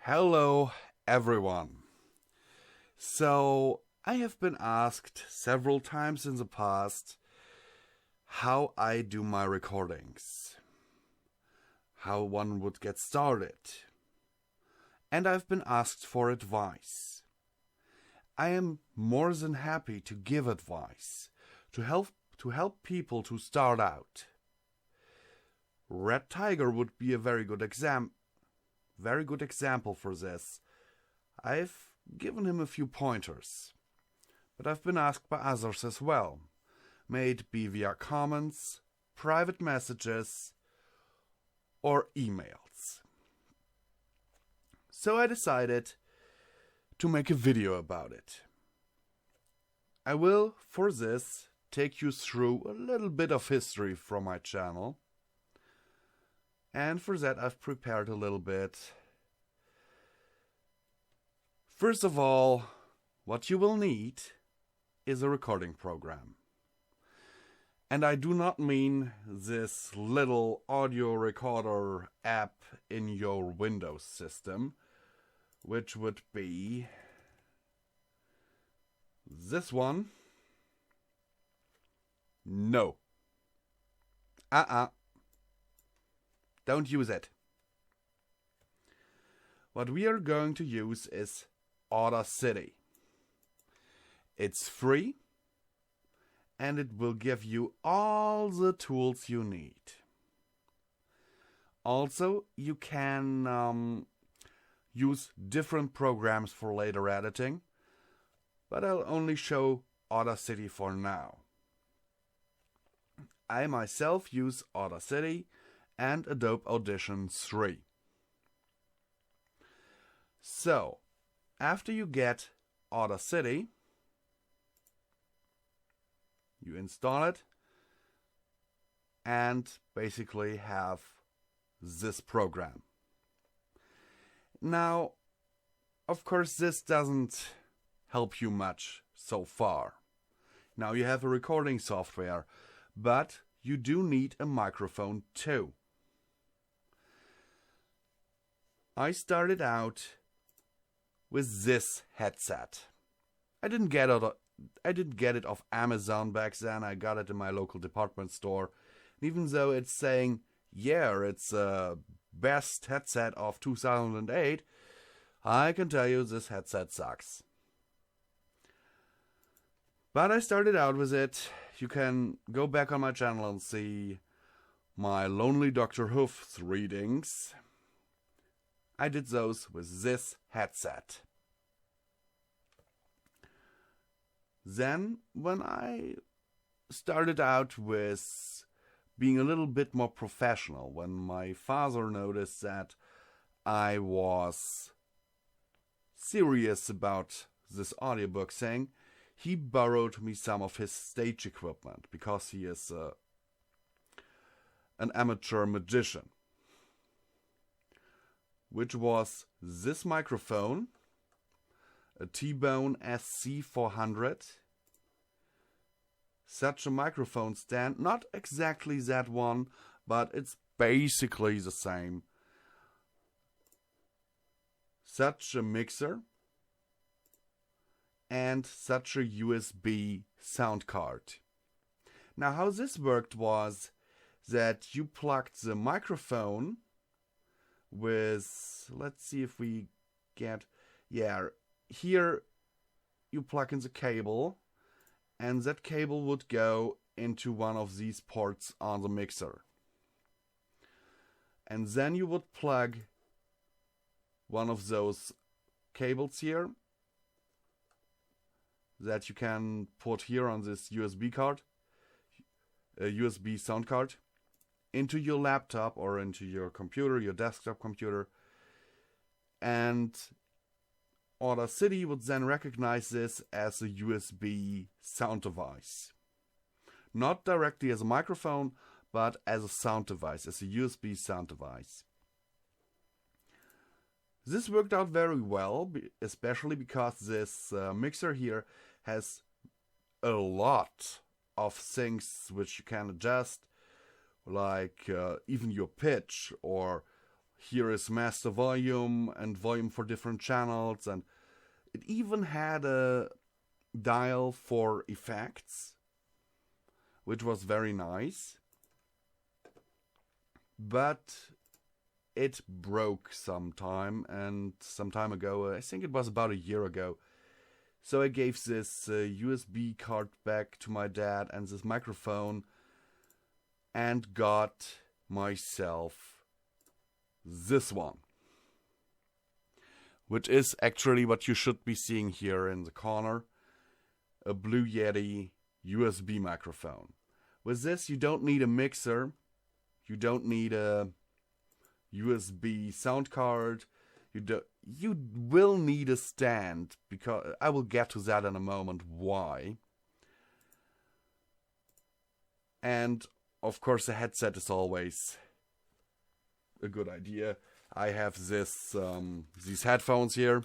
Hello, everyone. So, I have been asked several times in the past how I do my recordings, how one would get started, and I've been asked for advice. I am more than happy to give advice, to help people to start out. Red Tiger would be a very good example for this. I've given him a few pointers, but I've been asked by others as well. May it be via comments, private messages, or emails. So I decided to make a video about it. I will, for this, take you through a little bit of history from my channel. And for that I've prepared a little bit. First of all, what you will need is a recording program. And I do not mean this little audio recorder app in your Windows system, which would be this one. No. Don't use it. What we are going to use is Audacity. It's free and it will give you all the tools you need. Also, you can use different programs for later editing, but I'll only show Audacity for now. I myself use Audacity and Adobe Audition 3. So, after you get Audacity, you install it and basically have this program. Now, of course, this doesn't help you much so far. Now you have a recording software, but you do need a microphone too. I started out with this headset. I didn't get it off Amazon back then. I got it in my local department store. And even though it's saying, yeah, it's a best headset of 2008, I can tell you this headset sucks. But I started out with it. You can go back on my channel and see my Lonely Dr. Hoof's readings. I did those with this headset. Then, when I started out with being a little bit more professional, when my father noticed that I was serious about this audiobook thing, he borrowed me some of his stage equipment because he is an amateur magician. Which was this microphone, a t.bone SC400, such a microphone stand, not exactly that one, but it's basically the same. Such a mixer, and such a USB sound card. Now how this worked was that you plugged the microphone with, let's see if we get, here you plug in the cable, and that cable would go into one of these ports on the mixer. And then you would plug one of those cables here that you can put here on this USB card, a USB sound card, into your laptop or into your computer, your desktop computer, and Audacity would then recognize this as a USB sound device. Not directly as a microphone, but as a sound device, as a USB sound device. This worked out very well, especially because this mixer here has a lot of things which you can adjust, like even your pitch, or Here is master volume and volume for different channels, and it even had a dial for effects, which was very nice. But it broke some time ago. I think it was about a year ago. So I gave this USB card back to my dad and this microphone, and got myself this one, which is actually what you should be seeing here in the corner, a Blue Yeti USB microphone. With this, you don't need a mixer, you don't need a USB sound card, you will need a stand, because I will get to that in a moment why. And of course a headset is always a good idea. I have these headphones here,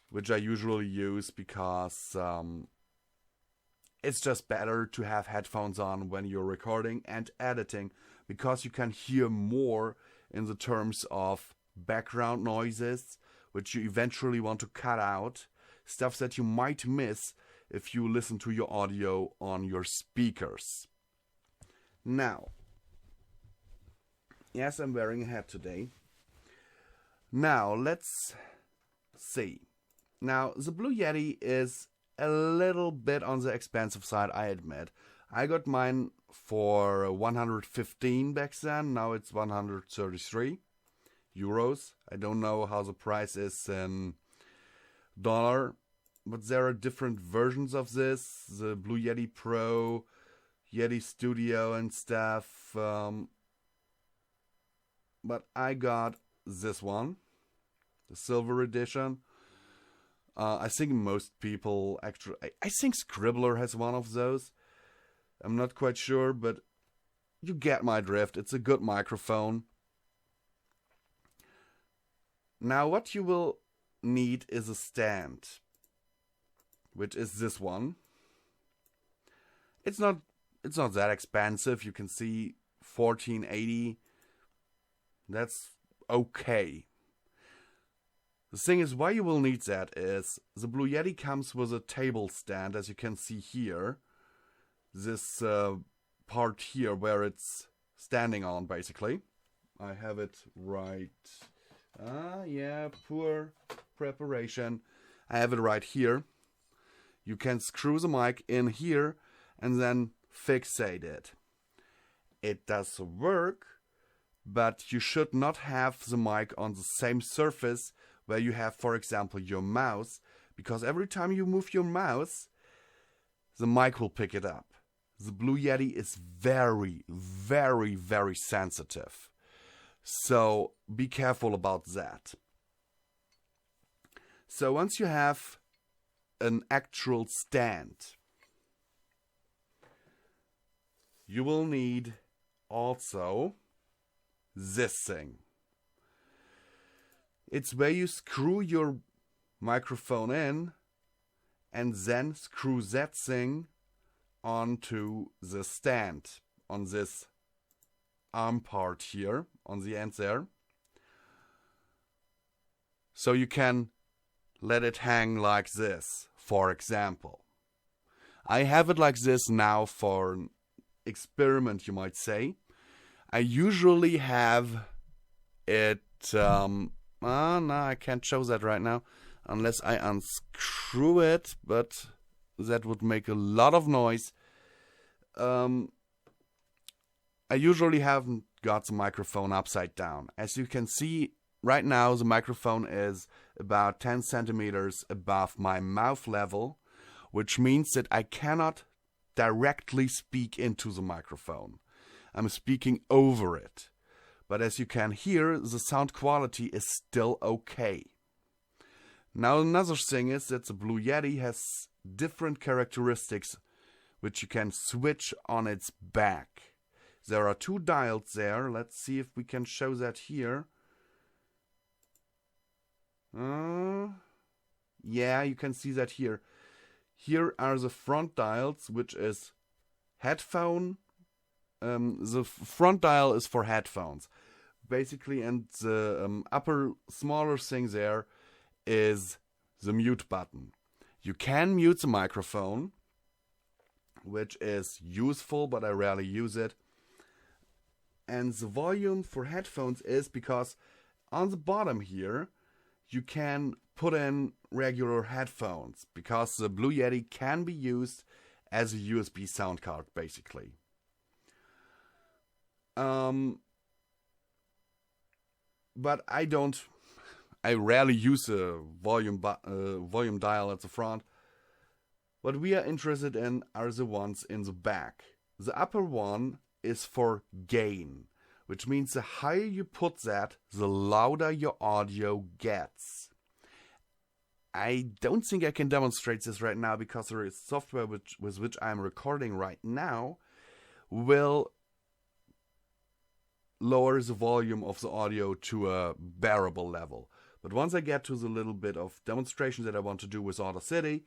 which I usually use because it's just better to have headphones on when you're recording and editing, because you can hear more in the terms of background noises, which you eventually want to cut out, stuff that you might miss if you listen to your audio on your speakers. Now, yes, I'm wearing a hat today. Now, let's see. Now, the Blue Yeti is a little bit on the expensive side, I admit. I got mine for 115 back then, now it's 133 euros. I don't know how the price is in dollar, but there are different versions of this. The Blue Yeti Pro, Yeti Studio and stuff. But I got this one, the silver edition. I think most people actually, I think Scribbler has one of those. I'm not quite sure, but you get my drift. It's a good microphone. Now what you will need is a stand, which is this one. It's not that expensive. You can see 1480. That's okay. The thing is, why you will need that is the Blue Yeti comes with a table stand, as you can see here. This part here where it's standing on, basically. I have it right. Yeah, poor preparation. I have it right here. You can screw the mic in here and then fixate it. It does work, but you should not have the mic on the same surface where you have, for example, your mouse, because every time you move your mouse, the mic will pick it up. The Blue Yeti is very, very, very sensitive. So be careful about that. So once you have an actual stand, you will need also this thing. It's where you screw your microphone in and then screw that thing onto the stand on this arm part here on the end there. So you can let it hang like this, for example. I have it like this now for an experiment, you might say. I usually have it, no, I can't show that right now unless I unscrew it, but that would make a lot of noise. I usually haven't got the microphone upside down. As you can see right now, the microphone is about 10 centimeters above my mouth level, which means that I cannot directly speak into the microphone. I'm speaking over it. But as you can hear, the sound quality is still okay. Now another thing is that the Blue Yeti has different characteristics which you can switch on its back. There are two dials there. Let's see if we can show that here. Yeah, you can see that here. Here are the front dials, which is headphone. The front dial is for headphones. basically, and the upper smaller thing there is the mute button. You can mute the microphone, which is useful, but I rarely use it. And the volume for headphones is because on the bottom here, you can put in regular headphones, because the Blue Yeti can be used as a USB sound card, basically. But I rarely use a volume dial at the front. What we are interested in are the ones in the back. The upper one is for gain, which means the higher you put that, the louder your audio gets. I don't think I can demonstrate this right now, because there is software with which I'm recording right now will lower the volume of the audio to a bearable level. But once I get to the little bit of demonstration that I want to do with Audacity,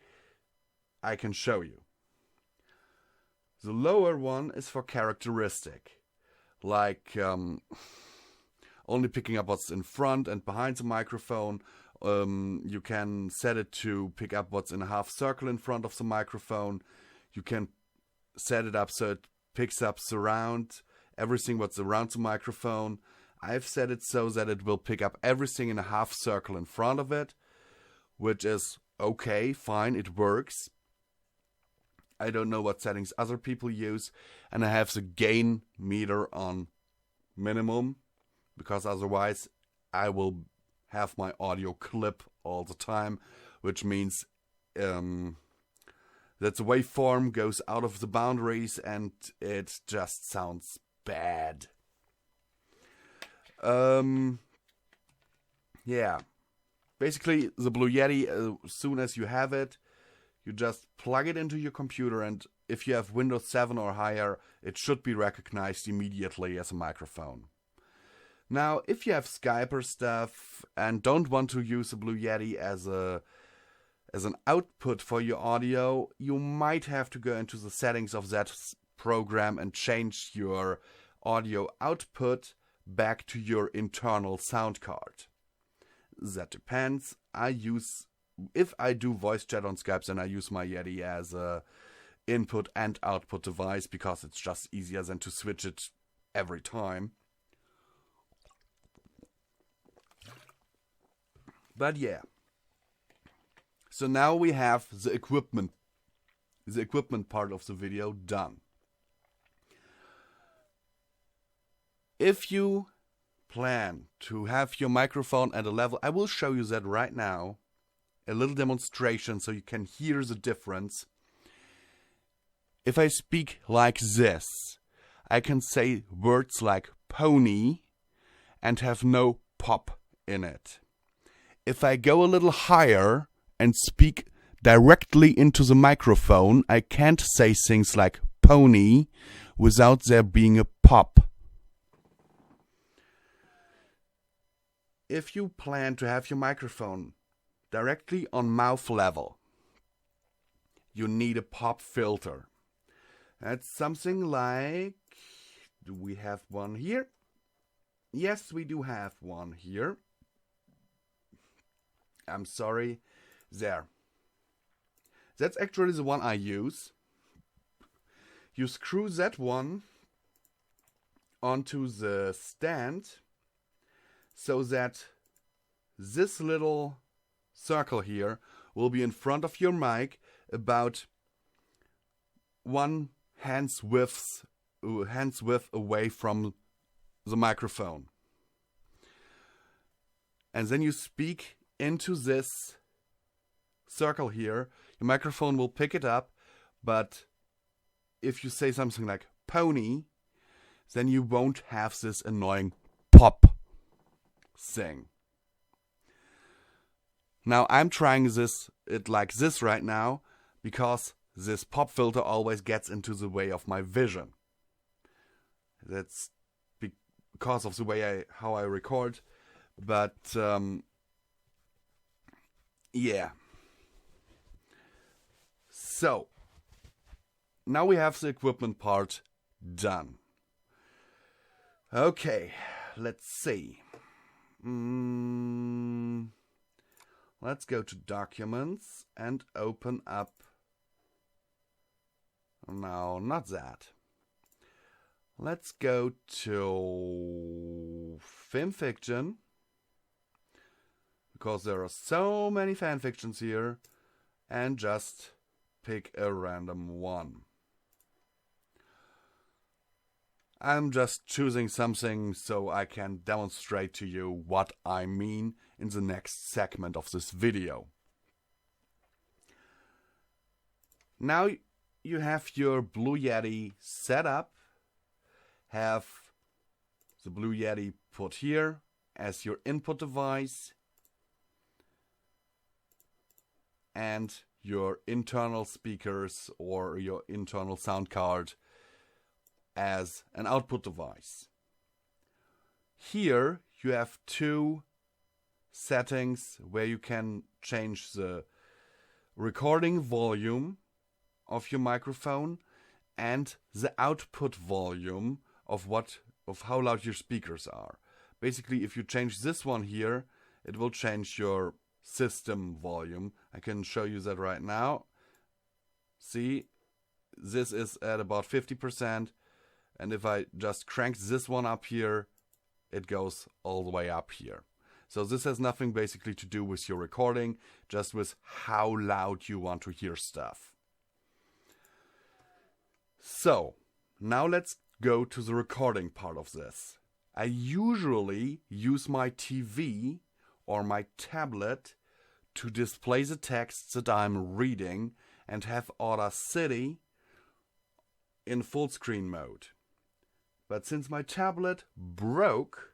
I can show you. The lower one is for characteristic, like only picking up what's in front and behind the microphone. You can set it to pick up what's in a half circle in front of the microphone. You can set it up so it picks up surround, everything what's around the microphone. I've set it so that it will pick up everything in a half circle in front of it, which is okay, fine, it works. I don't know what settings other people use, and I have the gain meter on minimum, because otherwise I will have my audio clip all the time, which means that the waveform goes out of the boundaries and it just sounds bad. Yeah, basically the Blue Yeti, as soon as you have it, you just plug it into your computer, and if you have Windows 7 or higher, it should be recognized immediately as a microphone. Now, if you have Skype or stuff and don't want to use the Blue Yeti as an output for your audio, you might have to go into the settings of that program and change your audio output back to your internal sound card. That depends. If I do voice chat on Skype, then I use my Yeti as a input and output device, because it's just easier than to switch it every time. But yeah. So now we have the equipment part of the video done. If you plan to have your microphone at a level, I will show you that right now, a little demonstration so you can hear the difference. If I speak like this, I can say words like pony and have no pop in it. If I go a little higher and speak directly into the microphone, I can't say things like pony without there being a pop. If you plan to have your microphone directly on mouth level, you need a pop filter. That's something like, do we have one here? Yes, we do have one here. I'm sorry. There. That's actually the one I use. You screw that one onto the stand so that this little circle here will be in front of your mic, about one hand's width away from the microphone. And then you speak into this circle here. Your microphone will pick it up, but if you say something like pony, then you won't have this annoying pop thing. Now I'm trying it like this right now, because this pop filter always gets into the way of my vision. That's because of the way how I record, but yeah. So now we have the equipment part done. Okay, let's see. Let's go to Documents and open up. No, not that. Let's go to Film Fiction, because there are so many fanfictions here, and just pick a random one. I'm just choosing something so I can demonstrate to you what I mean in the next segment of this video. Now you have your Blue Yeti set up, have the Blue Yeti put here as your input device, and your internal speakers or your internal sound card as an output device. Here you have two settings where you can change the recording volume of your microphone and the output volume of how loud your speakers are. Basically, if you change this one here, it will change your system volume. I can show you that right now. See, this is at about 50%. And if I just crank this one up here, it goes all the way up here. So this has nothing basically to do with your recording, just with how loud you want to hear stuff. So, now let's go to the recording part of this. I usually use my TV or my tablet to display the text that I'm reading and have Audacity in full screen mode. But since my tablet broke,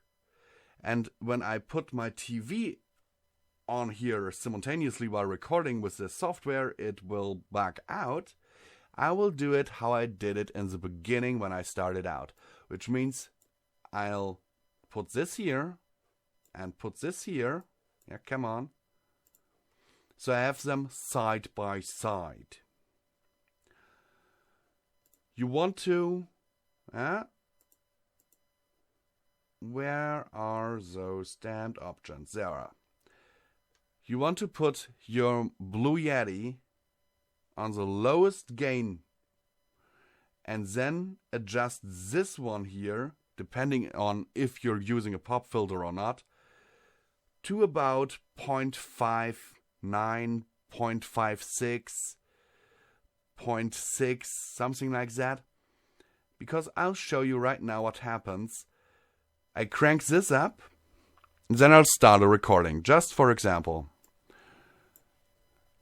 and when I put my TV on here simultaneously while recording with the software, it will bug out, I will do it how I did it in the beginning when I started out. Which means I'll put this here and put this here. Yeah, come on. So I have them side by side. You want to... where are those damned options? There are. You want to put your Blue Yeti on the lowest gain and then adjust this one here, depending on if you're using a pop filter or not, to about 0.59, 0.56, 0.6, something like that. Because I'll show you right now what happens. I crank this up, then I'll start a recording. Just for example,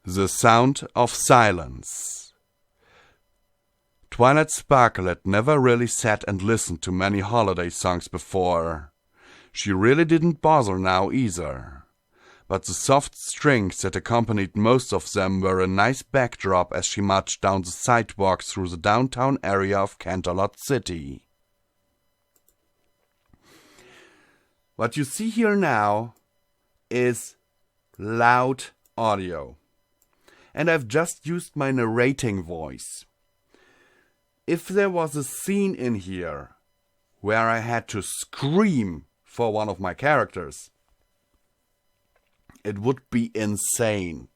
The Sound of Silence. Twilight Sparkle had never really sat and listened to many holiday songs before. She really didn't bother now either. But the soft strings that accompanied most of them were a nice backdrop as she marched down the sidewalk through the downtown area of Canterlot City. What you see here now is loud audio. And I've just used my narrating voice. If there was a scene in here where I had to scream for one of my characters, it would be insane.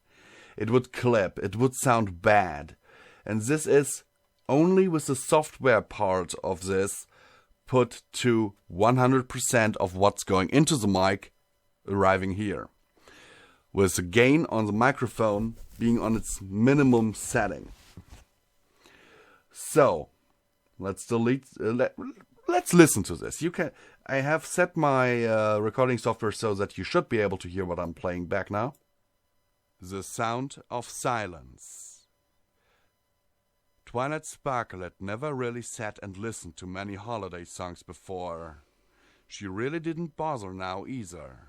It would clip. It would sound bad. And this is only with the software part of this put to 100% of what's going into the mic arriving here, with the gain on the microphone being on its minimum setting. So let's delete. Let's listen to this. I have set my recording software so that you should be able to hear what I'm playing back now. The Sound of Silence. Twilight Sparkle had never really sat and listened to many holiday songs before. She really didn't bother now either.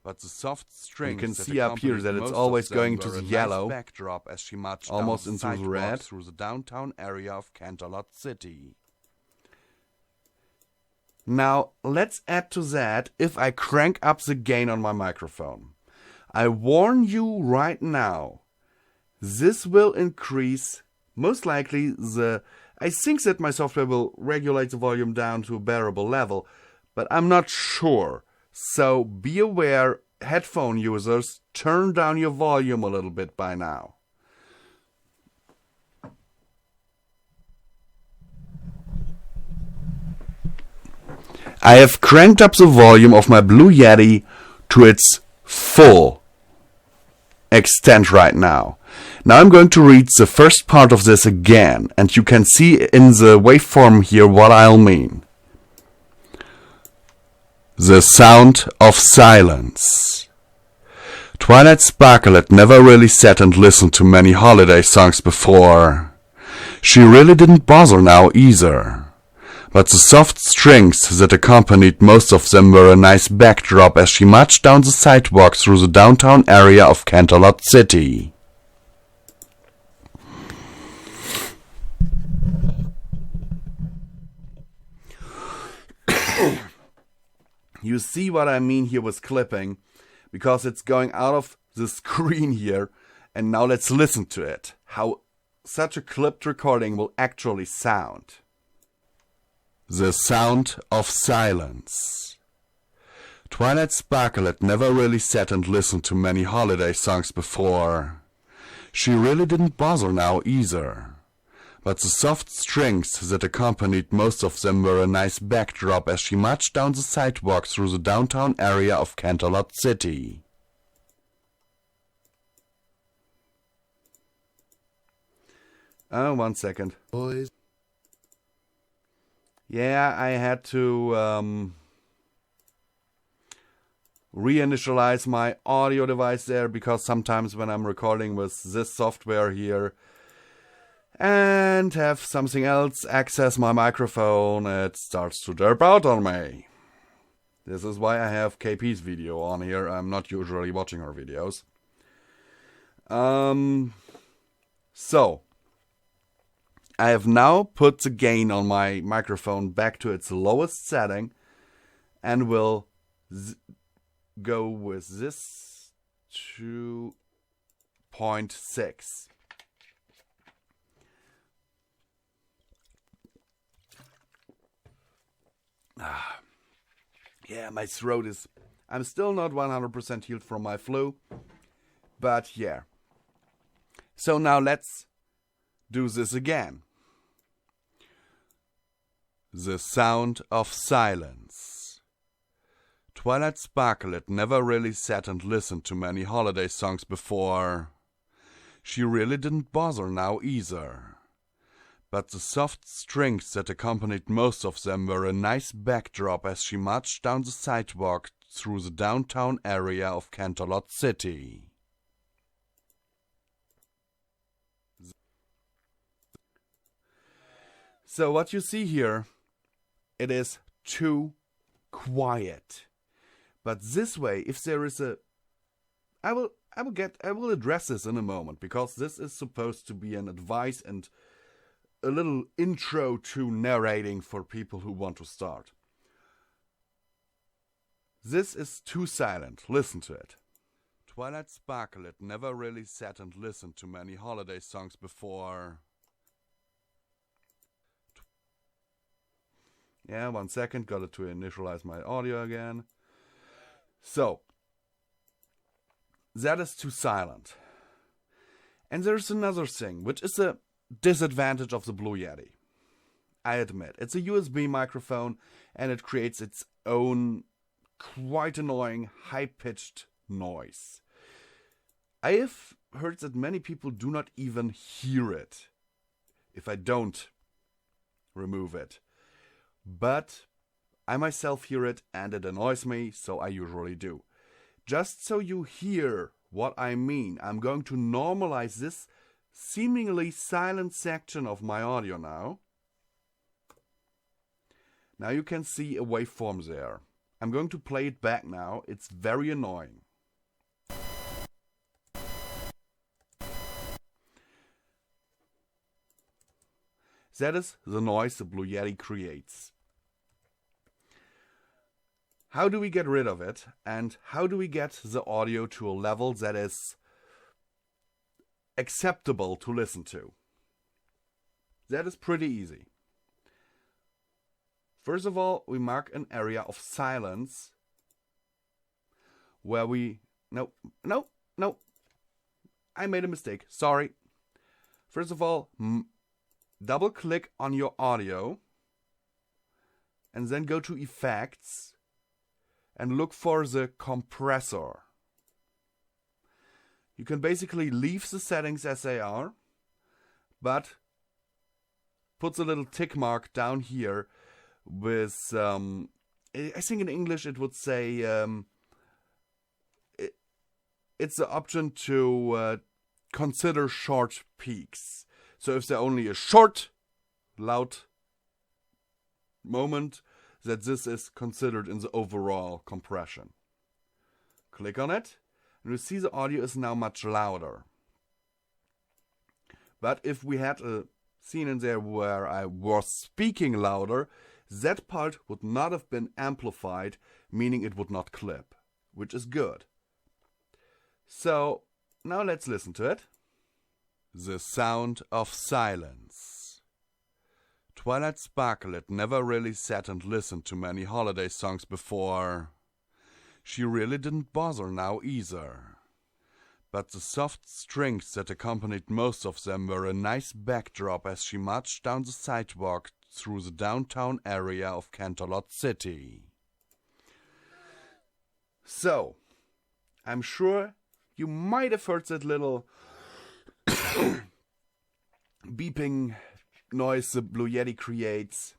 But the soft strings you can see up here that it's always going to the yellow, nice backdrop as she marched almost down into the red, through the downtown area of Canterlot City. Now let's add to that if I crank up the gain on my microphone. I warn you right now, this will increase. Most likely I think that my software will regulate the volume down to a bearable level, but I'm not sure. So be aware, headphone users, turn down your volume a little bit by now. I have cranked up the volume of my Blue Yeti to its full extent right now. Now I'm going to read the first part of this again, and you can see in the waveform here what I'll mean. The sound of silence. Twilight Sparkle had never really sat and listened to many holiday songs before. She really didn't bother now either. But the soft strings that accompanied most of them were a nice backdrop as she marched down the sidewalk through the downtown area of Canterlot City. You see what I mean here with clipping, because it's going out of the screen here, and now let's listen to it, how such a clipped recording will actually sound. The sound of silence. Twilight Sparkle had never really sat and listened to many holiday songs before. She really didn't bother now either. But the soft strings that accompanied most of them were a nice backdrop as she marched down the sidewalk through the downtown area of Canterlot City. One second. Boys. Yeah, I had to reinitialize my audio device there, because sometimes when I'm recording with this software here and have something else access my microphone, it starts to derp out on me. This is why I have KP's video on here. I'm not usually watching her videos. So I have now put the gain on my microphone back to its lowest setting and will go with this 2.6. Yeah, my throat is... I'm still not 100% healed from my flu, but yeah. So now let's do this again. The sound of silence. Twilight Sparkle had never really sat and listened to many holiday songs before. She really didn't bother now either. But the soft strings that accompanied most of them were a nice backdrop as she marched down the sidewalk through the downtown area of Canterlot City. So what you see here, it is too quiet. But this way, if there is a... I will address this in a moment, because this is supposed to be an advice and a little intro to narrating for people who want to start. This is too silent. Listen to it. Twilight Sparkle had never really sat and listened to many holiday songs before. Yeah, 1 second. Got it to initialize my audio again. So, that is too silent. And there's another thing, which is a disadvantage of the Blue Yeti. I admit. It's a USB microphone, and it creates its own quite annoying, high-pitched noise. I have heard that many people do not even hear it if I don't remove it. But I myself hear it, and it annoys me, so I usually do. Just so you hear what I mean, I'm going to normalize this seemingly silent section of my audio now. Now you can see a waveform there. I'm going to play it back now. It's very annoying. That is the noise the Blue Yeti creates. How do we get rid of it, and how do we get the audio to a level that is acceptable to listen to? That is pretty easy. First of all, we mark an area of silence where we... No. I made a mistake. Sorry. First of all, double click on your audio and then go to Effects and look for the compressor. You can basically leave the settings as they are, but put the little tick mark down here with, I think in English it would say, it's the option to consider short peaks. So if there only a short, loud moment, that this is considered in the overall compression. Click on it, and you see the audio is now much louder. But if we had a scene in there where I was speaking louder, that part would not have been amplified, meaning it would not clip, which is good. So, now let's listen to it. The sound of silence. Twilight Sparkle had never really sat and listened to many holiday songs before. She really didn't bother now either. But the soft strings that accompanied most of them were a nice backdrop as she marched down the sidewalk through the downtown area of Canterlot City. So, I'm sure you might have heard that little beeping noise the Blue Yeti creates.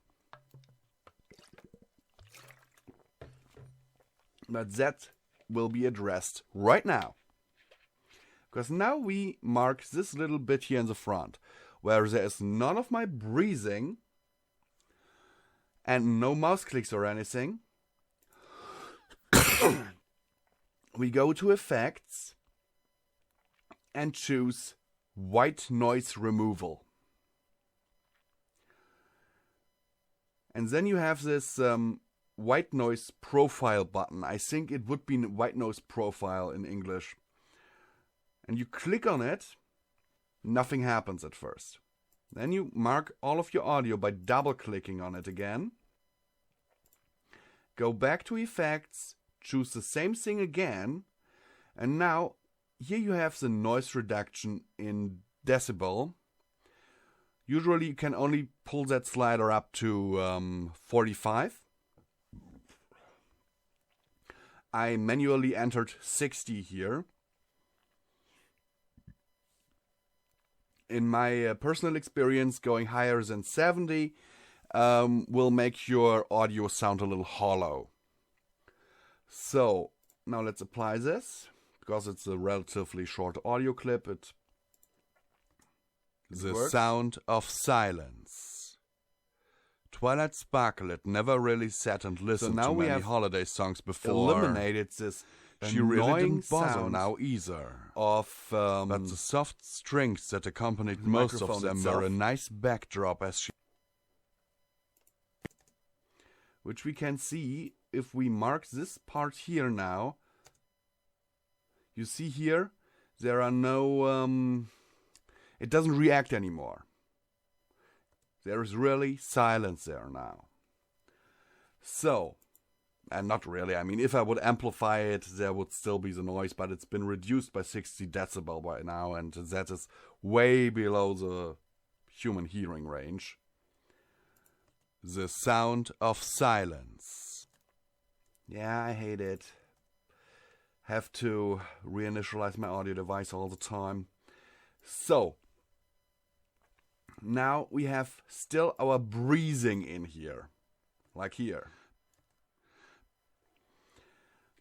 But that will be addressed right now. Because now we mark this little bit here in the front, where there is none of my breathing and no mouse clicks or anything. We go to Effects and choose White Noise Removal. And then you have this White Noise Profile button. I think it would be White Noise Profile in English. And you click on it, nothing happens at first. Then you mark all of your audio by double clicking on it again. Go back to Effects, choose the same thing again, and now here you have the noise reduction in decibel. Usually you can only pull that slider up to 45. I manually entered 60 here. In my personal experience, going higher than 70 will make your audio sound a little hollow. So, now let's apply this. Because it's a relatively short audio clip, the works. Sound of silence. Twilight Sparkle had never really sat and listened to many holiday songs before. Eliminated this She really didn't bother sound now either. of But the soft strings that accompanied most of them were a nice backdrop as she... Which we can see if we mark this part here now. You see here, there are no... it doesn't react anymore. There is really silence there now. So, and not really, I mean, if I would amplify it, there would still be the noise, but it's been reduced by 60 decibel by now, and that is way below the human hearing range. The sound of silence. Yeah, I hate it. Have to reinitialize my audio device all the time. So, now we have still our breathing in here. Like here.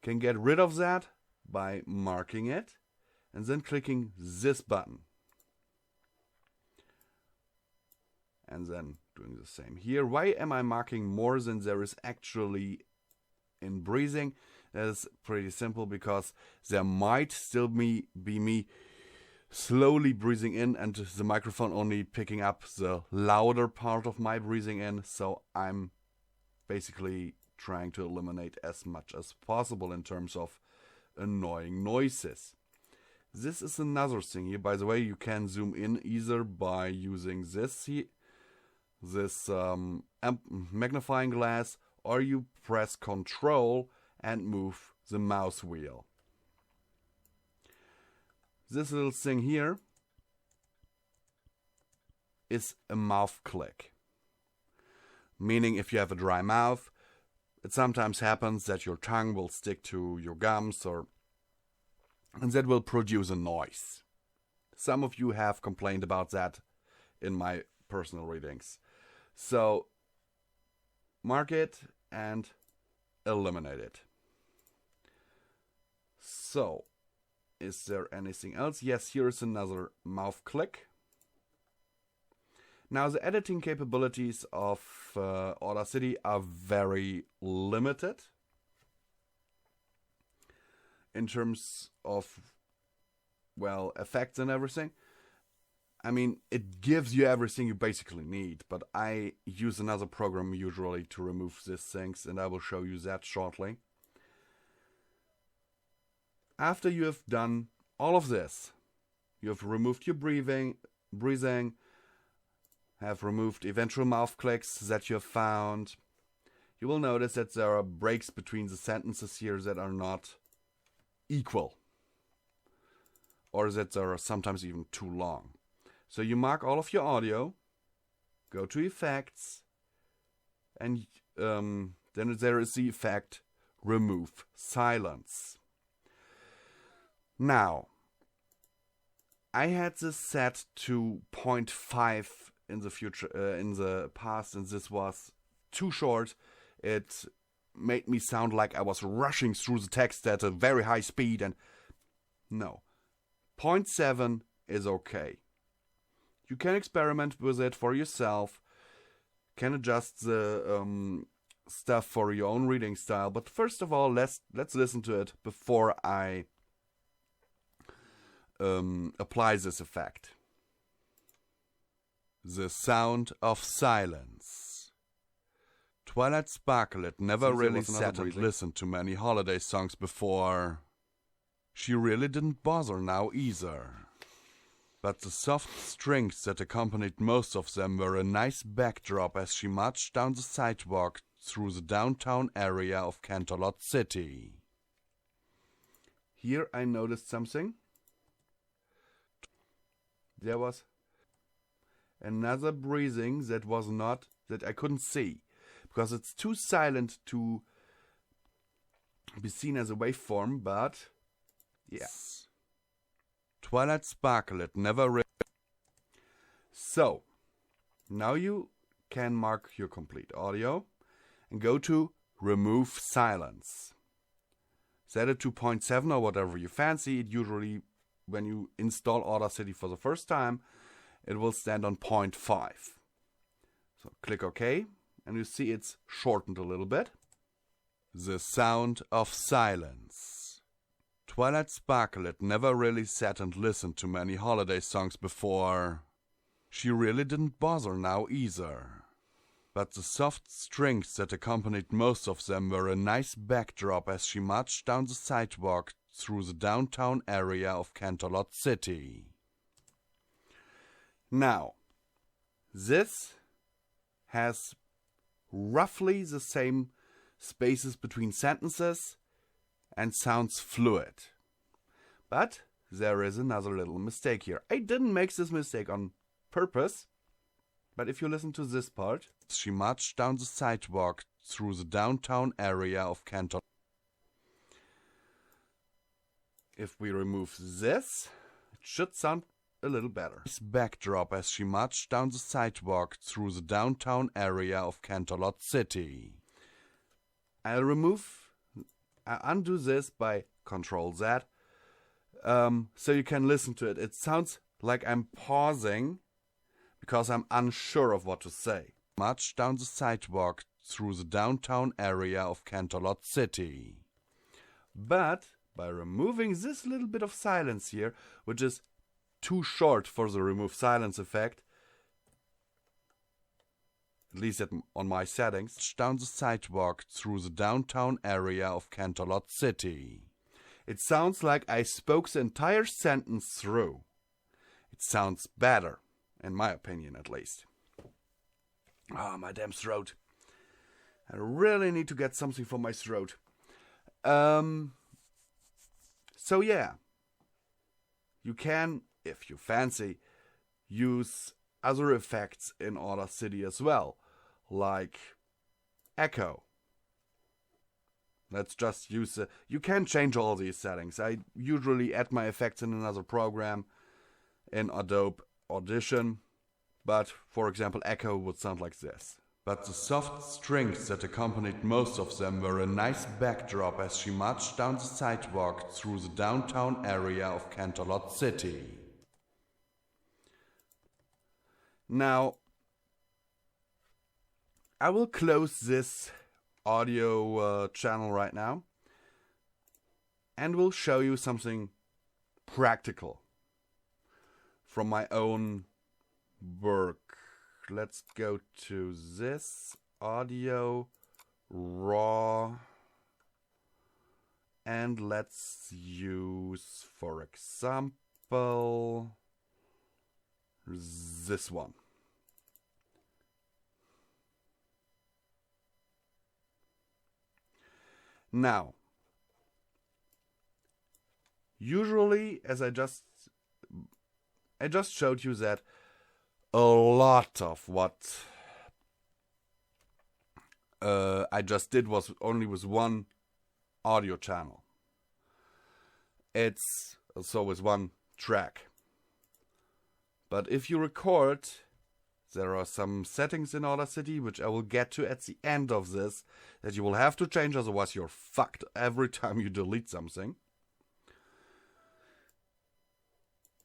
Can get rid of that by marking it and then clicking this button. And then doing the same here. Why am I marking more than there is actually in breathing? That is pretty simple because there might still be me slowly breathing in and the microphone only picking up the louder part of my breathing in. So I'm basically trying to eliminate as much as possible in terms of annoying noises. This is another thing here. By the way, you can zoom in either by using this here, this magnifying glass, or you press Control and move the mouse wheel. This little thing here is a mouth click. Meaning if you have a dry mouth, it sometimes happens that your tongue will stick to your gums and that will produce a noise. Some of you have complained about that in my personal readings. So mark it and eliminate it. So, is there anything else? Yes, here is another mouth click. Now the editing capabilities of Audacity are very limited in terms of, well, effects and everything. I mean, it gives you everything you basically need, but I use another program usually to remove these things, and I will show you that shortly. After you have done all of this, you have removed your breathing, have removed eventual mouth clicks that you have found. You will notice that there are breaks between the sentences here that are not equal, or that they are sometimes even too long. So you mark all of your audio, go to Effects, and then there is the effect Remove Silence. Now, I had this set to 0.5 in the future, in the past, and this was too short. It made me sound like I was rushing through the text at a very high speed, and no, 0.7 is okay. You can experiment with it for yourself, can adjust the stuff for your own reading style, but first of all, let's listen to it before I apply this effect. The sound of silence. Twilight Sparklet never really sat and listened to many holiday songs before. She really didn't bother now either. But the soft strings that accompanied most of them were a nice backdrop as she marched down the sidewalk through the downtown area of Canterlot City. Here I noticed something. There was another breathing that I couldn't see, because it's too silent to be seen as a waveform, but yes. Twilight Sparklet never really. So, now you can mark your complete audio and go to Remove Silence. Set it to 0.7 or whatever you fancy. It usually, when you install Audacity for the first time, it will stand on 0.5. So click OK, and you see it's shortened a little bit. The sound of silence. Twilight Sparklet never really sat and listened to many holiday songs before. She really didn't bother now either. But the soft strings that accompanied most of them were a nice backdrop as she marched down the sidewalk through the downtown area of Canterlot City. Now, this has roughly the same spaces between sentences and sounds fluid. But there is another little mistake here. I didn't make this mistake on purpose, but if you listen to this part, she marched down the sidewalk through the downtown area of Canterlot. If we remove this, it should sound a little better. This backdrop as she marched down the sidewalk through the downtown area of Canterlot City. I'll undo this by Control Z, so you can listen to it. It sounds like I'm pausing because I'm unsure of what to say. Marched down the sidewalk through the downtown area of Canterlot City. But by removing this little bit of silence here, which is too short for the remove silence effect, at least on my settings, down the sidewalk through the downtown area of Canterlot City. It sounds like I spoke the entire sentence through. It sounds better, in my opinion at least. Ah, my damn throat. I really need to get something for my throat. So yeah, you can, if you fancy, use other effects in Audacity as well, like echo. Let's just use you can change all these settings. I usually add my effects in another program in Adobe Audition, but for example, echo would sound like this. But the soft strings that accompanied most of them were a nice backdrop as she marched down the sidewalk through the downtown area of Canterlot City. Now, I will close this audio channel right now and will show you something practical from my own work. Let's go to this audio raw and let's use, for example, this one. Now, usually, as I just showed you that a lot of what I just did was only with one audio channel. It's also with one track. But if you record, there are some settings in Audacity, which I will get to at the end of this, that you will have to change, otherwise you're fucked every time you delete something.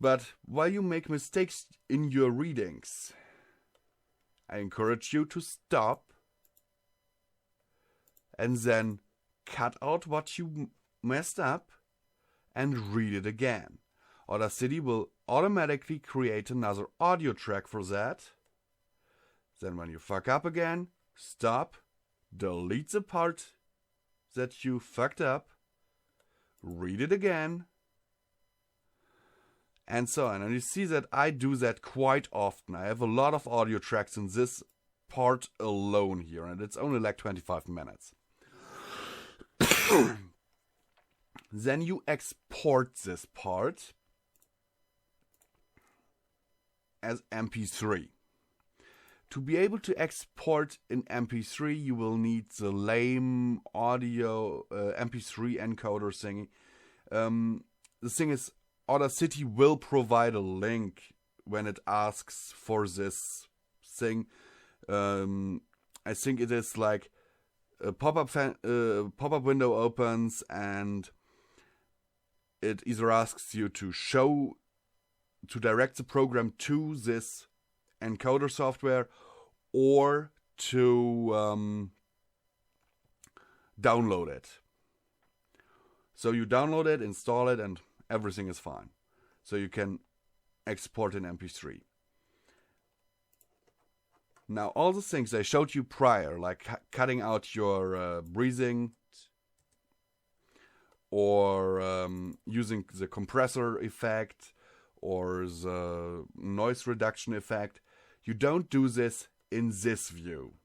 But while you make mistakes in your readings, I encourage you to stop and then cut out what you messed up and read it again. Audacity will automatically create another audio track for that. Then when you fuck up again, stop, delete the part that you fucked up, read it again, and so on. And you see that I do that quite often. I have a lot of audio tracks in this part alone here, and it's only like 25 minutes. Then you export this part as MP3. To be able to export in MP3, you will need the lame audio MP3 encoder thingy. The thing is, Audacity will provide a link when it asks for this thing. I think it is like a pop-up window opens and it either asks you to direct the program to this encoder software or to download it. So you download it, install it, and everything is fine. So you can export in MP3. Now all the things I showed you prior, like cutting out your breathing or using the compressor effect or the noise reduction effect, you don't do this in this view.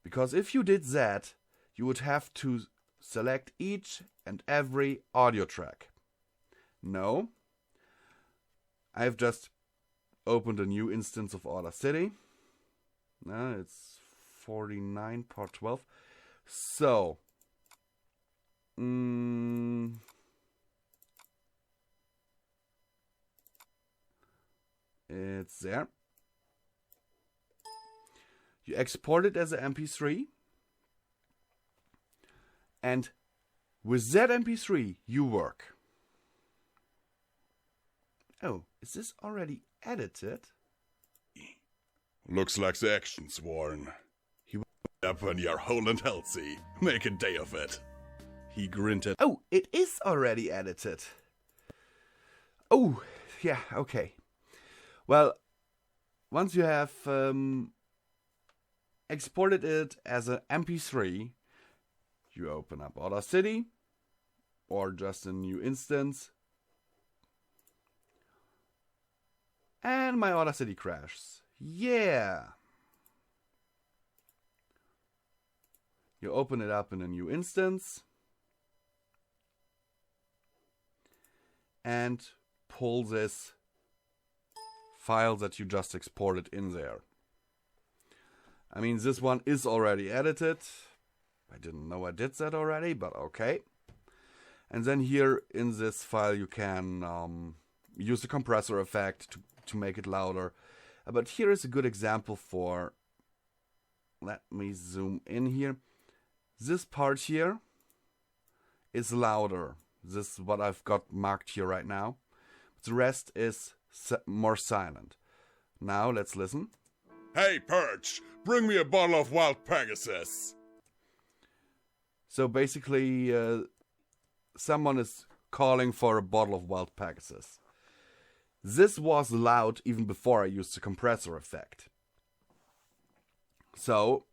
Because if you did that, you would have to select each and every audio track. No. I've just opened a new instance of Audacity. It's 49 part 12. So, it's there. You export it as an MP3. And with that MP3, you work. Oh, is this already edited? Looks like the action's worn. You wake up when you're whole and healthy. Make a day of it. He grunted. Oh, it is already edited. Oh, yeah, okay. Well, once you have exported it as an MP3, you open up Audacity or just a new instance. And my Audacity crashes. Yeah. You open it up in a new instance and pull this file that you just exported in there. I mean, this one is already edited. I didn't know I did that already, but okay. And then here in this file you can use the compressor effect to make it louder. But here is a good example for, let me zoom in here. This part here is louder. This is what I've got marked here right now. The rest is more silent. Now let's listen. Hey Perch, bring me a bottle of wild Pegasus. So basically someone is calling for a bottle of wild Pegasus. This was loud even before I used the compressor effect. So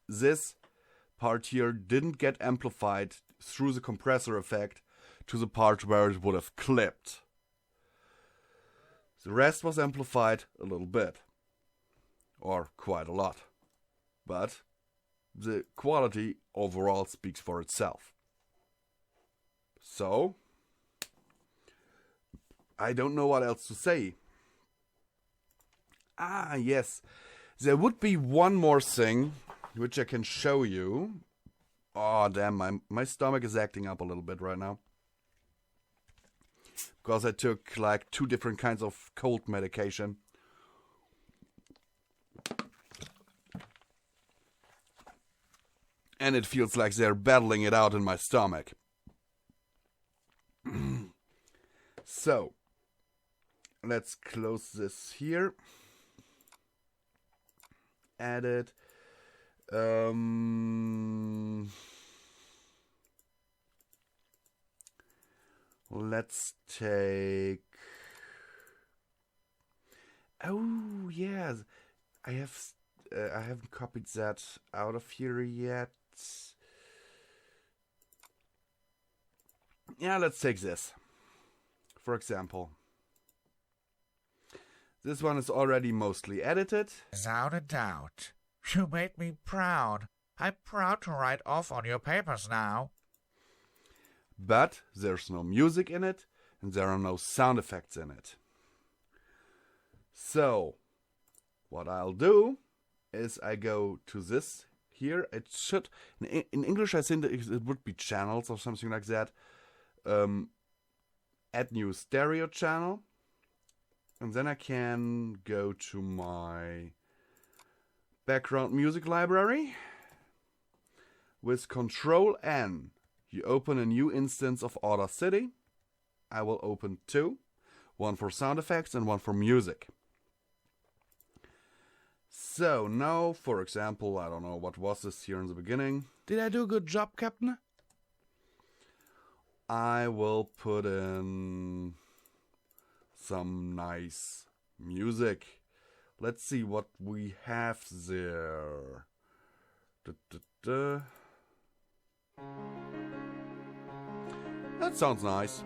this part here didn't get amplified through the compressor effect to the part where it would have clipped. The rest was amplified a little bit, or quite a lot, but the quality overall speaks for itself. So I don't know what else to say. Ah, yes, there would be one more thing which I can show you. Oh damn, my stomach is acting up a little bit right now, because I took like 2 different kinds of cold medication. And it feels like they're battling it out in my stomach. So, let's close this here. Add it. Let's take... Oh, yeah. I haven't copied that out of here yet. Yeah, let's take this. For example. This one is already mostly edited. Without a doubt. You made me proud. I'm proud to write off on your papers now. But there's no music in it, and there are no sound effects in it. So, what I'll do is I go to this here. It should, in English I think it would be channels or something like that. Add new stereo channel. And then I can go to my background music library. With Control N, you open a new instance of Audacity. I will open 2. One for sound effects and one for music. So now, for example, I don't know, what was this here in the beginning? Did I do a good job, Captain? I will put in some nice music. Let's see what we have there. That sounds nice.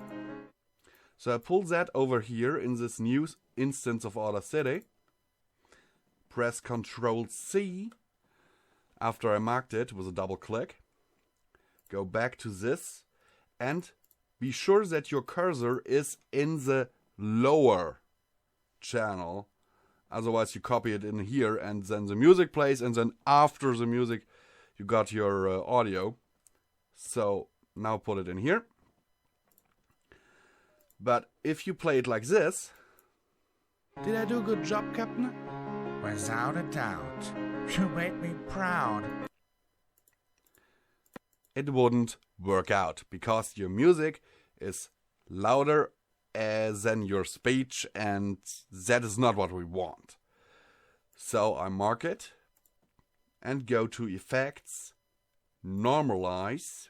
So I pull that over here in this new instance of Audacity. Press Ctrl C after I marked it with a double click. Go back to this and be sure that your cursor is in the lower channel. Otherwise you copy it in here and then the music plays, and then after the music you got your audio. So now put it in here. But if you play it like this... Did I do a good job, Captain? Without a doubt. You made me proud. It wouldn't work out, because your music is louder than your speech, and that is not what we want. So I mark it and go to Effects, Normalize,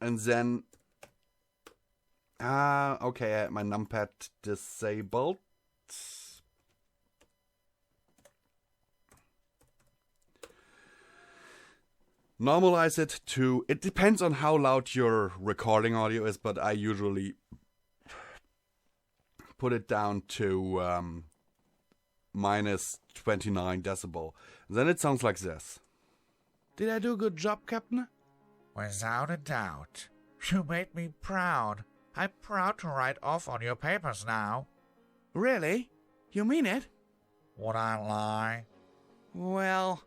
and then okay, I had my numpad disabled. Normalize it to, it depends on how loud your recording audio is, but I usually put it down to minus 29 decibel. Then it sounds like this. Did I do a good job, Captain? Without a doubt. You made me proud. I'm proud to write off on your papers now. Really? You mean it? Would I lie? Well,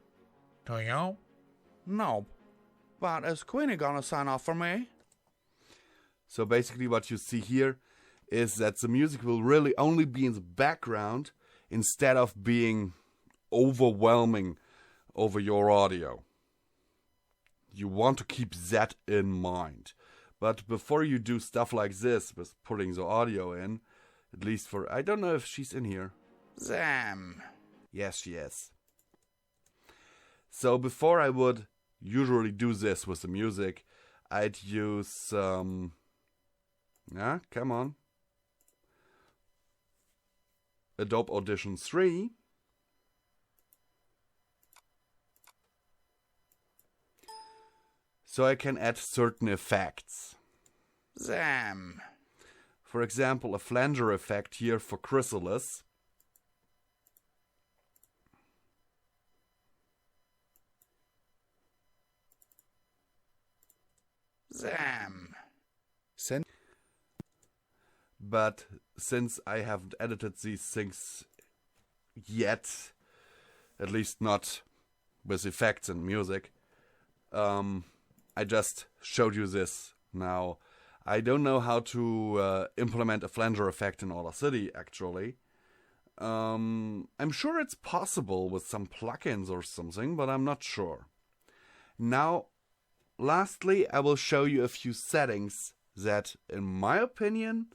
Do you? no. But is Queenie gonna sign off for me? So basically what you see here is that the music will really only be in the background instead of being overwhelming over your audio. You want to keep that in mind. But before you do stuff like this with putting the audio in, at least for, I don't know if she's in here. Sam. Yes, she is. So before I would usually do this with the music, I'd use, come on. Adobe Audition 3. So I can add certain effects. Sam. For example, a flanger effect here for Chrysalis. Sam. But since I haven't edited these things yet, at least not with effects and music, I just showed you this now. I don't know how to implement a flanger effect in Audacity, actually. I'm sure it's possible with some plugins or something, but I'm not sure. Now, lastly, I will show you a few settings that, in my opinion,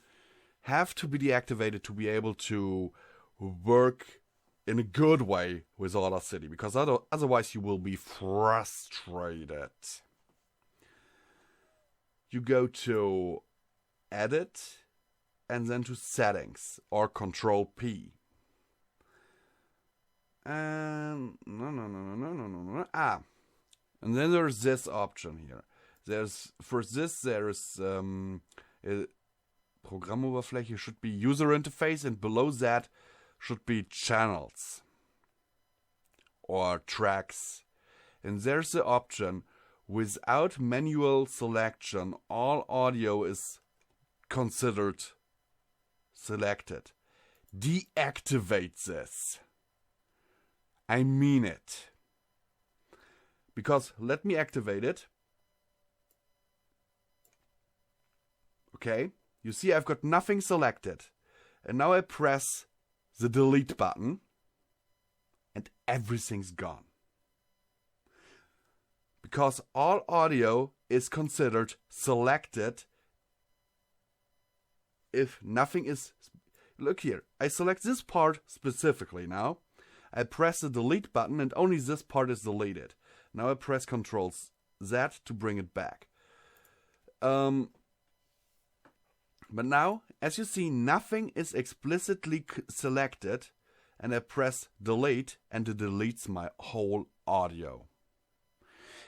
have to be deactivated to be able to work in a good way with Audacity, because otherwise you will be frustrated. You go to Edit and then to Settings or Control P. And no. And then there's this option here. There's Programmoberfläche should be user interface, and below that should be channels or tracks. And there's the option, without manual selection, all audio is considered selected. Deactivate this. I mean it. Because let me activate it. Okay, you see I've got nothing selected. And now I press the delete button and everything's gone. Because all audio is considered selected if nothing is... Look here, I select this part specifically now. I press the delete button and only this part is deleted. Now I press Ctrl Z to bring it back. But now, as you see, nothing is explicitly selected, and I press delete and it deletes my whole audio.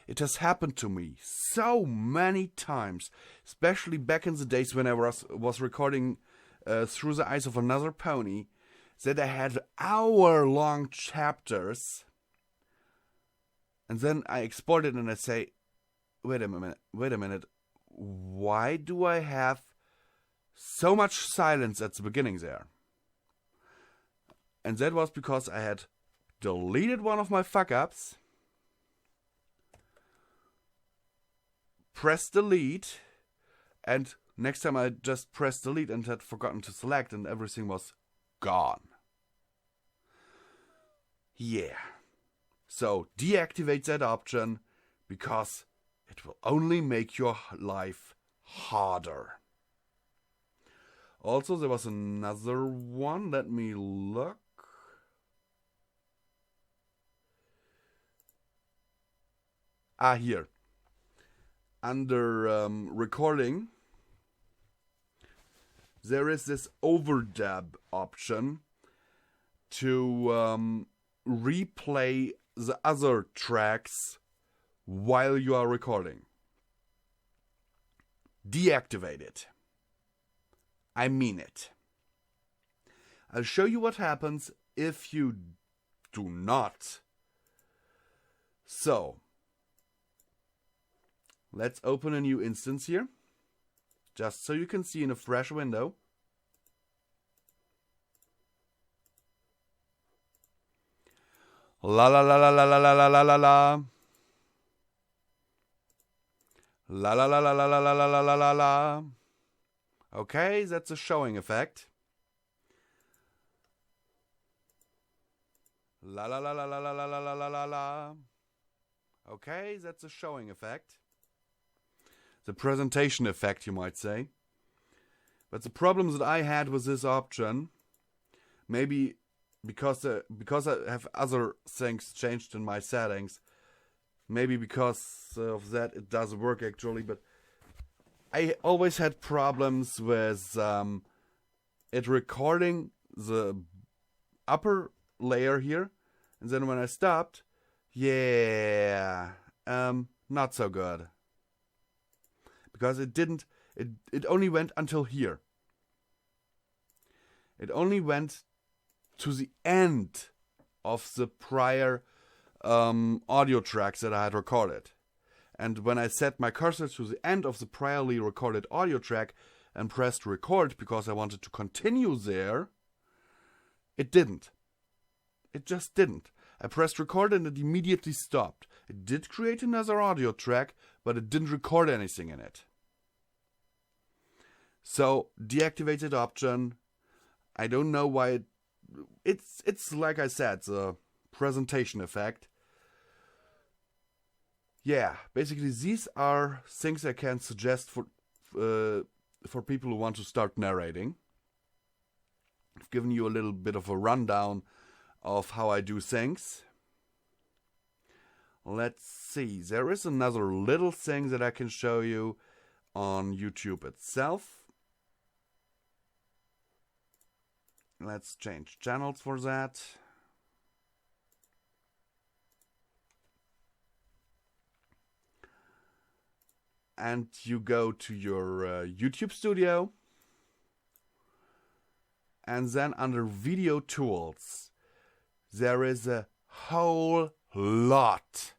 It has happened to me so many times, especially back in the days when I was recording Through the Eyes of Another Pony, that I had hour-long chapters, and then I export it and I say, wait a minute, why do I have so much silence at the beginning there? And that was because I had deleted one of my fuck-ups, pressed delete, and next time I just pressed delete and had forgotten to select, and everything was gone. Yeah. So deactivate that option, because it will only make your life harder. Also, there was another one. Let me look. Here. Under recording, there is this overdub option to replay the other tracks while you are recording. Deactivate it. I mean it. I'll show you what happens if you do not. So, let's open a new instance here, just so you can see in a fresh window. La la la la la la la la la la la. La la la la la la la la la la la la. Okay, that's a showing effect. La la la la la la la la la la la la. Okay, that's a showing effect. The presentation effect, you might say. But the problems that I had with this option, maybe because I have other things changed in my settings, maybe because of that it doesn't work actually, but I always had problems with it recording the upper layer here, and then when I stopped, not so good. Because it didn't, it only went until here. It only went to the end of the prior audio tracks that I had recorded. And when I set my cursor to the end of the priorly recorded audio track and pressed record because I wanted to continue there, it didn't. It just didn't. I pressed record and it immediately stopped. It did create another audio track, but it didn't record anything in it. So, deactivated option. I don't know why it's like I said, the presentation effect. Yeah, basically these are things I can suggest for people who want to start narrating. I've given you a little bit of a rundown of how I do things. Let's see, there is another little thing that I can show you on YouTube itself. Let's change channels for that. And you go to your YouTube studio. And then under video tools, there is a whole lot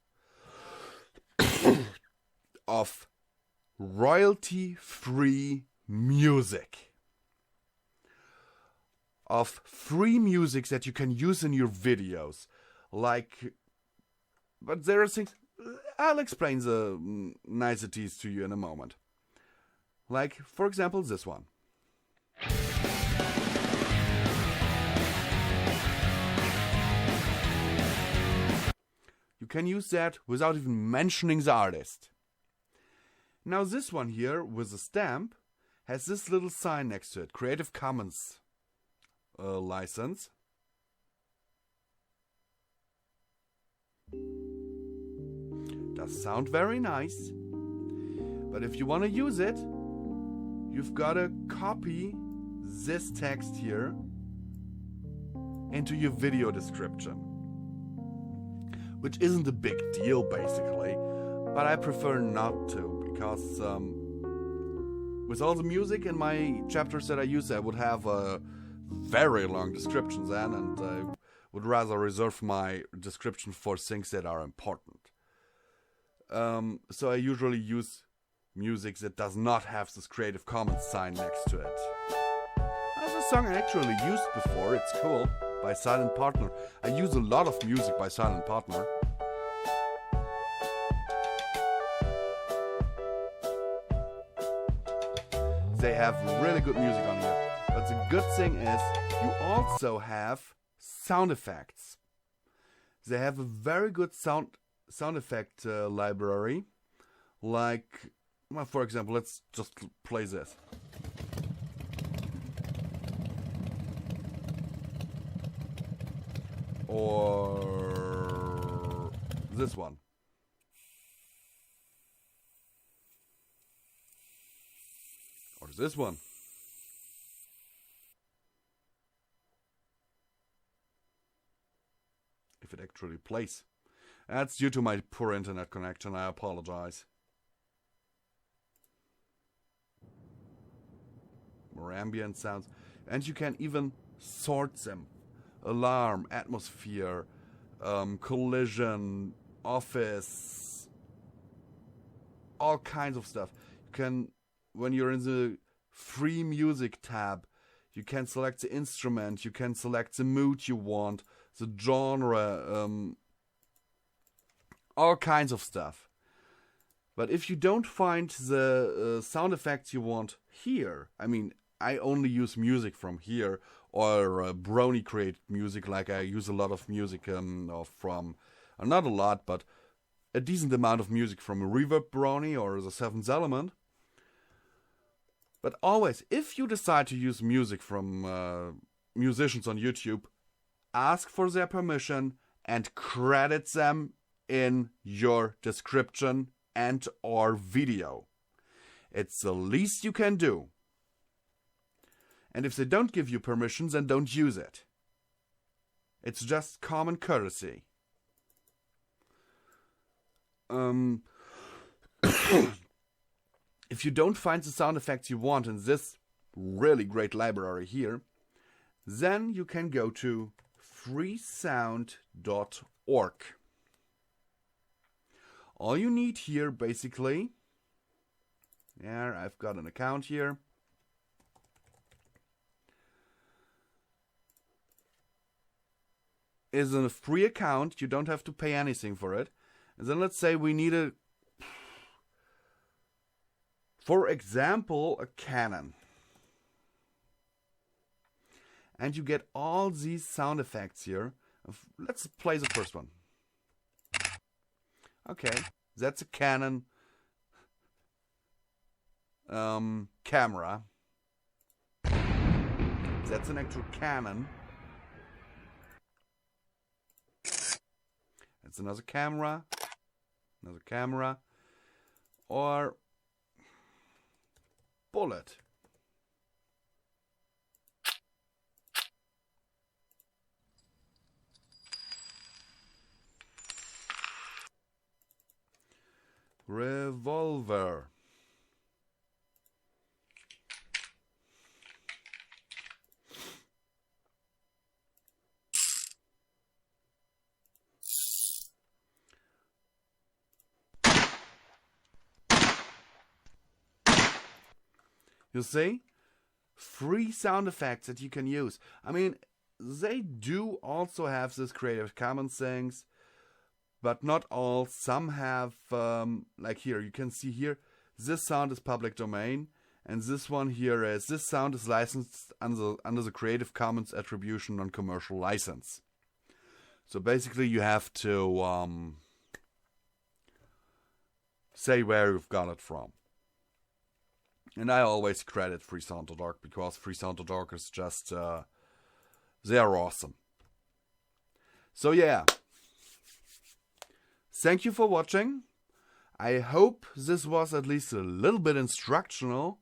of royalty-free music. Of free music that you can use in your videos. But there are things, I'll explain the niceties to you in a moment. Like, for example, this one. You can use that without even mentioning the artist. Now this one here, with a stamp, has this little sign next to it, Creative Commons license. Does sound very nice, but if you want to use it, you've got to copy this text here into your video description, which isn't a big deal basically, but I prefer not to, because with all the music in my chapters that I use, I would have very long descriptions then, and I would rather reserve my description for things that are important. So I usually use music that does not have this Creative Commons sign next to it. That's a song I actually used before, it's cool, by Silent Partner. I use a lot of music by Silent Partner. They have really good music on here. But the good thing is, you also have sound effects. They have a very good sound effect library. Like, well, for example, let's just play this. Or this one. Or this one. If it actually plays. That's due to my poor internet connection, I apologize. More ambient sounds. And you can even sort them. alarm, atmosphere, collision, office, all kinds of stuff. You can, when you're in the free music tab, you can select the instrument, you can select the mood you want, the genre, all kinds of stuff. But if you don't find the sound effects you want here, I mean, I only use music from here, or Brony created music, like I use a lot of music from, not a lot, but a decent amount of music from Reverb Brony or the Seventh Element. But always, if you decide to use music from musicians on YouTube, ask for their permission and credit them in your description and or video. It's the least you can do. And if they don't give you permission, then don't use it. It's just common courtesy. If you don't find the sound effects you want in this really great library here, then you can go to freesound.org. All you need here, basically, I've got an account here. Is a free account. You don't have to pay anything for it. And then let's say we need for example, a Canon. And you get all these sound effects here. Let's play the first one. Okay, that's a Canon camera. That's an actual Canon. That's another camera. Another camera. Or bullet. Revolver. You see? Free sound effects that you can use. I mean, they do also have this Creative Commons things, but not all. Some have, like here, you can see here, this sound is public domain, and this one here is, this sound is licensed under the Creative Commons Attribution Non-Commercial License. So basically you have to say where you've got it from. And I always credit freesound.org because freesound.org is just, they're awesome. So yeah. Thank you for watching. I hope this was at least a little bit instructional.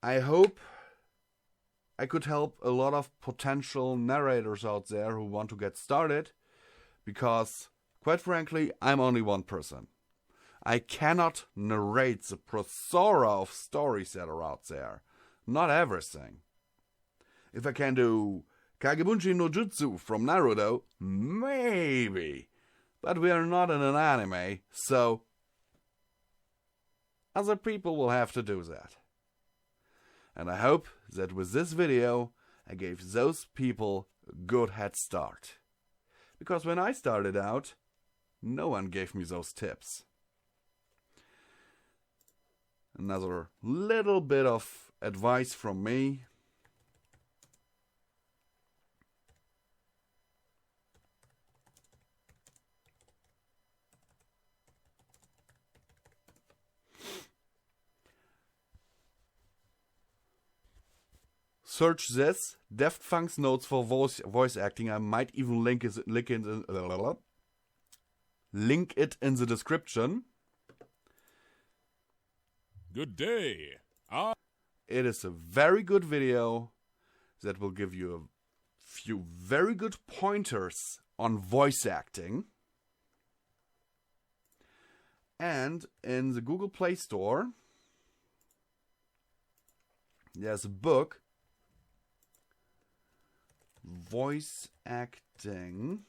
I hope I could help a lot of potential narrators out there who want to get started. Because, quite frankly, I'm only one person. I cannot narrate the plethora of stories that are out there. Not everything. If I can do Kagebunshi no Jutsu from Naruto, maybe. But we are not in an anime, so other people will have to do that. And I hope that with this video, I gave those people a good head start. Because when I started out, no one gave me those tips. Another little bit of advice from me. Search this, deftfunks notes for voice acting. I might even link it in the description. Good day. It is a very good video that will give you a few very good pointers on voice acting. And in the Google Play Store, there's a book voice acting,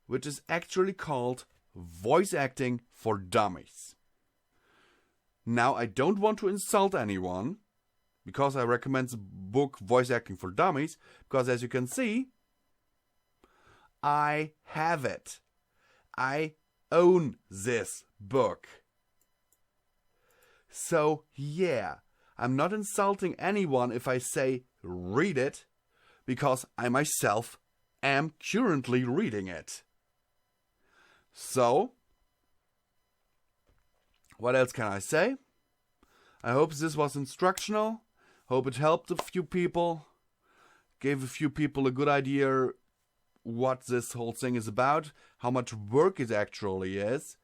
which is actually called Voice Acting for Dummies. Now, I don't want to insult anyone, because I recommend the book Voice Acting for Dummies, because as you can see, I have it. I own this book. So, yeah, I'm not insulting anyone if I say read it, because I myself am currently reading it. So, what else can I say? I hope this was instructional. Hope it helped a few people. Gave a few people a good idea what this whole thing is about. How much work it actually is.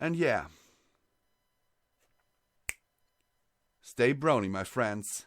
And yeah. Stay brony, my friends.